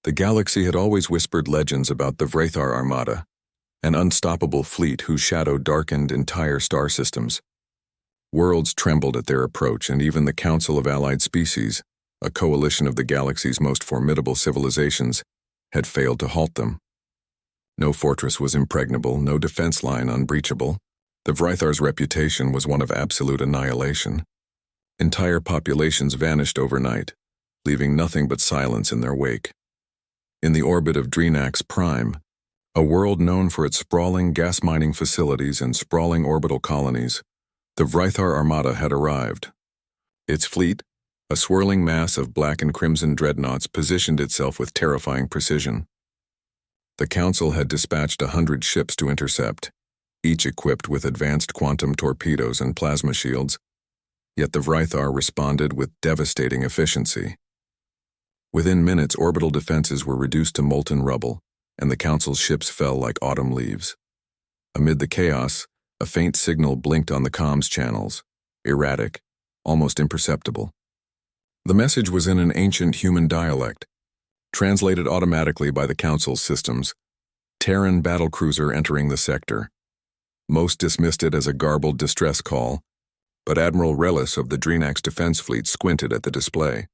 The galaxy had always whispered legends about the Vrathar Armada, an unstoppable fleet whose shadow darkened entire star systems. Worlds trembled at their approach, and even the Council of Allied Species, a coalition of the galaxy's most formidable civilizations, had failed to halt them. No fortress was impregnable, no defense line unbreachable. The Vrathar's reputation was one of absolute annihilation. Entire populations vanished overnight, leaving nothing but silence in their wake. In the orbit of Dreenax Prime, a world known for its sprawling gas mining facilities and sprawling orbital colonies, the Vrathar Armada had arrived. Its fleet, a swirling mass of black and crimson dreadnoughts, positioned itself with terrifying precision. The Council had dispatched 100 ships to intercept, each equipped with advanced quantum torpedoes and plasma shields, yet the Vrathar responded with devastating efficiency. Within minutes, orbital defenses were reduced to molten rubble, and the Council's ships fell like autumn leaves. Amid the chaos, a faint signal blinked on the comms channels, erratic, almost imperceptible. The message was in an ancient human dialect, translated automatically by the Council's systems: Terran Battlecruiser entering the sector. Most dismissed it as a garbled distress call, but Admiral Relis of the Dreenax Defense Fleet squinted at the display.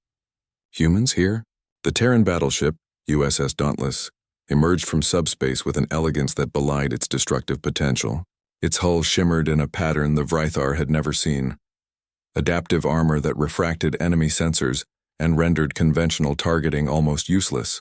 Humans here? The Terran Battleship, USS Dauntless, emerged from subspace with an elegance that belied its destructive potential. Its hull shimmered in a pattern the Vrathar had never seen. Adaptive armor that refracted enemy sensors and rendered conventional targeting almost useless.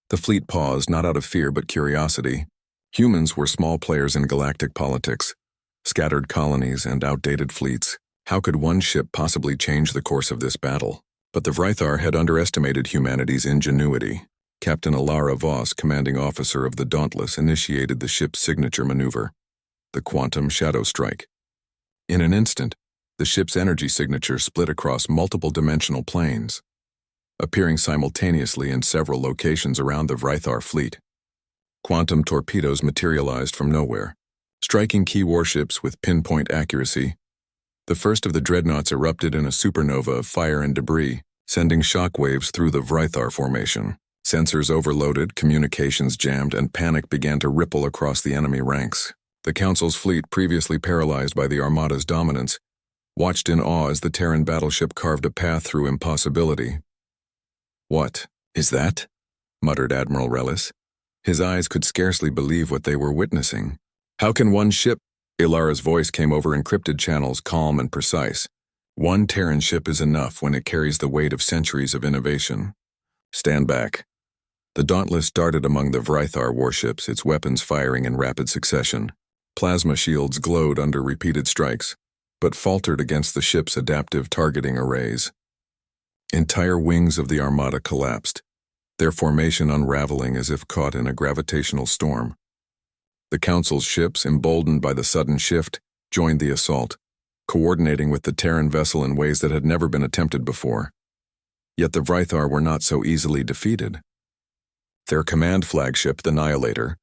The fleet paused, not out of fear but curiosity. Humans were small players in galactic politics, scattered colonies and outdated fleets. How could one ship possibly change the course of this battle? But the Vrathar had underestimated humanity's ingenuity. Captain Alara Voss, commanding officer of the Dauntless, initiated the ship's signature maneuver, the Quantum Shadow Strike. In an instant, the ship's energy signature split across multiple dimensional planes, appearing simultaneously in several locations around the Vrathar fleet. Quantum torpedoes materialized from nowhere, striking key warships with pinpoint accuracy. The first of the dreadnoughts erupted in a supernova of fire and debris, sending shockwaves through the Vrathar formation. Sensors overloaded, communications jammed, and panic began to ripple across the enemy ranks. The Council's fleet, previously paralyzed by the Armada's dominance, watched in awe as the Terran Battleship carved a path through impossibility. "What is that?" muttered Admiral Relis. His eyes could scarcely believe what they were witnessing. "How can one ship—" Ilara's voice came over encrypted channels, calm and precise. "One Terran ship is enough when it carries the weight of centuries of innovation. Stand back." The Dauntless darted among the Vrathar warships, its weapons firing in rapid succession. Plasma shields glowed under repeated strikes, but faltered against the ship's adaptive targeting arrays. Entire wings of the Armada collapsed, their formation unraveling as if caught in a gravitational storm. The Council's ships, emboldened by the sudden shift, joined the assault, coordinating with the Terran vessel in ways that had never been attempted before. Yet the Vrathar were not so easily defeated. Their command flagship, the Annihilator,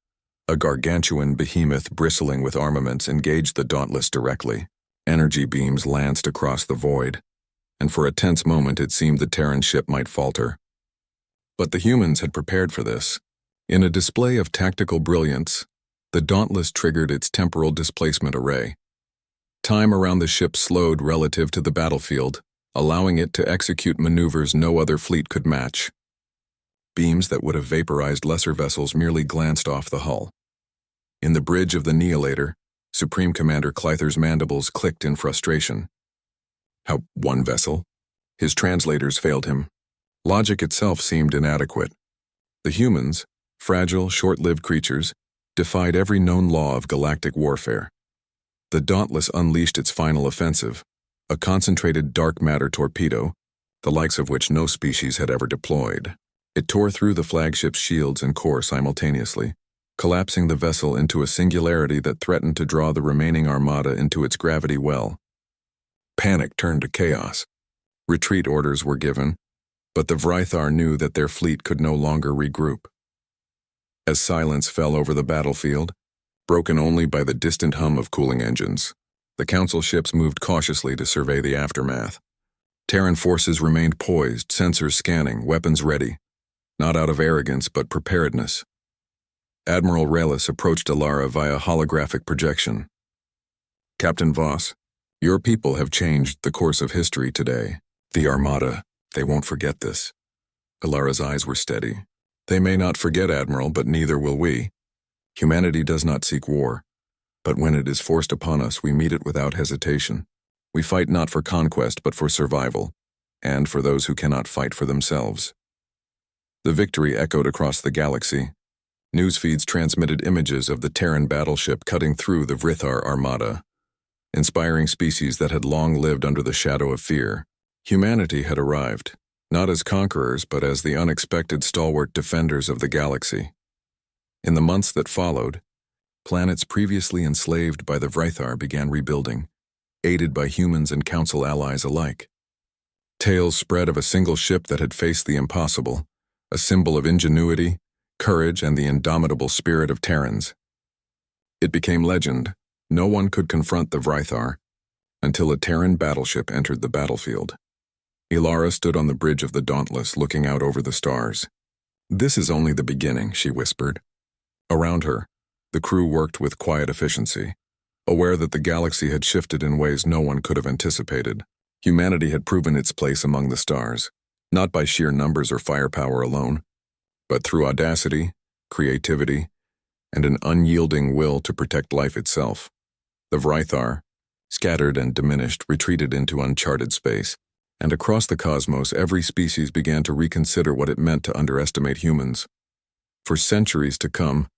a gargantuan behemoth bristling with armaments, engaged the Dauntless directly. Energy beams lanced across the void, and for a tense moment it seemed the Terran ship might falter. But the humans had prepared for this. In a display of tactical brilliance, the Dauntless triggered its temporal displacement array. Time around the ship slowed relative to the battlefield, allowing it to execute maneuvers no other fleet could match. Beams that would have vaporized lesser vessels merely glanced off the hull. In the bridge of the Annihilator, Supreme Commander Clyther's mandibles clicked in frustration. How one vessel? His translators failed him. Logic itself seemed inadequate. The humans, fragile, short-lived creatures, defied every known law of galactic warfare. The Dauntless unleashed its final offensive, a concentrated dark matter torpedo, the likes of which no species had ever deployed. It tore through the flagship's shields and core simultaneously, collapsing the vessel into a singularity that threatened to draw the remaining Armada into its gravity well. Panic turned to chaos. Retreat orders were given, but the Vrathar knew that their fleet could no longer regroup. As silence fell over the battlefield, broken only by the distant hum of cooling engines, the Council ships moved cautiously to survey the aftermath. Terran forces remained poised, sensors scanning, weapons ready. not out of arrogance but preparedness. Admiral Raylis approached Alara via holographic projection. "Captain Voss, your people have changed the course of history today. The Armada, they won't forget this." Alara's eyes were steady. "They may not forget, Admiral, but neither will we. Humanity does not seek war, but when it is forced upon us, we meet it without hesitation. We fight not for conquest, but for survival, and for those who cannot fight for themselves." The victory echoed across the galaxy. News feeds transmitted images of the Terran Battleship cutting through the Vrithar Armada, inspiring species that had long lived under the shadow of fear. Humanity had arrived, not as conquerors, but as the unexpected stalwart defenders of the galaxy. In the months that followed, planets previously enslaved by the Vrithar began rebuilding, aided by humans and Council allies alike. Tales spread of a single ship that had faced the impossible, a symbol of ingenuity, courage, and the indomitable spirit of Terrans. It became legend. No one could confront the Vrithar until a Terran battleship entered the battlefield. Alara stood on the bridge of the Dauntless, looking out over the stars. "This is only the beginning," she whispered. Around her, the crew worked with quiet efficiency, aware that the galaxy had shifted in ways no one could have anticipated. Humanity had proven its place among the stars, not by sheer numbers or firepower alone, but through audacity, creativity, and an unyielding will to protect life itself. The Vrithar, scattered and diminished, retreated into uncharted space, and across the cosmos every species began to reconsider what it meant to underestimate humans. For centuries to come,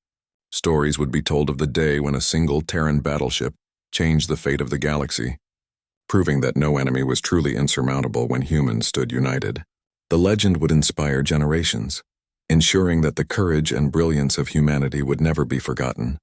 stories would be told of the day when a single Terran battleship changed the fate of the galaxy, proving that no enemy was truly insurmountable when humans stood united. The legend would inspire generations, ensuring that the courage and brilliance of humanity would never be forgotten.